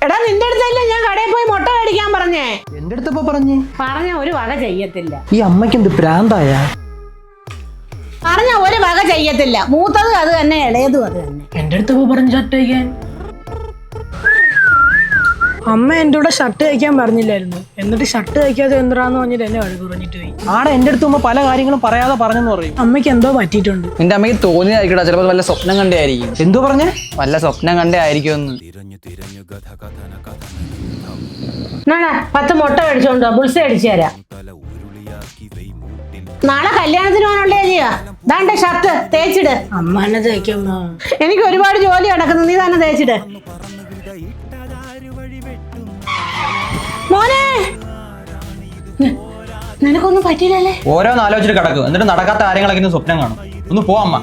എടാ നിന്റെ അടുത്തല്ലേ ഞാൻ കടയിൽ പോയി മുട്ട മേടിക്കാൻ പറഞ്ഞേ. എന്റെ അടുത്തപ്പോ പറഞ്ഞ ഒരു വക ചെയ്യത്തില്ല. ഈ അമ്മയ്ക്ക് എന്ത് പ്രാന്തായ? പറഞ്ഞ ഒരു വക ചെയ്യത്തില്ല. മൂത്തത് അത് തന്നെ, ഇളയതും അത് തന്നെ. എന്റെ അടുത്തപ്പോ പറഞ്ഞു ഷർട്ട് തയ്ക്കാൻ. അമ്മ എന്റെ കൂടെ ഷർട്ട് തയ്ക്കാൻ പറഞ്ഞില്ലായിരുന്നു. എന്നിട്ട് ഷർട്ട് തയ്ക്കാതെ എന്താന്ന് പറഞ്ഞിട്ട് എന്നെ വഴക്ക് പറഞ്ഞിട്ട് പോയി. ആടെ എന്റെ അടുത്ത് പല കാര്യങ്ങളും പറയാതെ പറഞ്ഞെന്ന് പറയും. അമ്മയ്ക്ക് എന്തോ പറ്റിയിട്ടുണ്ട്. നിന്റെ അമ്മയ്ക്ക് തോന്നിയായിരിക്കടാ, ചിലപ്പോൾ വല്ല സ്വപ്നം കണ്ടേ ആയിരിക്കും. എന്തോ പറഞ്ഞേ? വല്ല സ്വപ്നം കണ്ടേ ആയിരിക്കുമെന്ന്. നാളെ 10 മുട്ട മേടിച്ചോണ്ടോ, ബുൾസ അടിച്ചു തരാം. നാളെ കല്യാണത്തിന് പോകാനുള്ള ചെയ്യാ. ദാണ്ടെ ഷർട്ട് തേച്ചിട്. അമ്മ എന്നെ തയ്ക്കാൻ. എനിക്ക് ഒരുപാട് ജോലി കിടക്കുന്നു, നീ തന്നെ തേച്ചിട്. മോനെ നിനക്കൊന്നും പറ്റിയില്ലല്ലേ? ഓരോന്ന് ആലോചിച്ചിട്ട് കിടക്കും, എന്നിട്ട് നടക്കാത്ത കാര്യങ്ങളൊക്കെ സ്വപ്നം കാണും. ഒന്ന് പോ അമ്മ.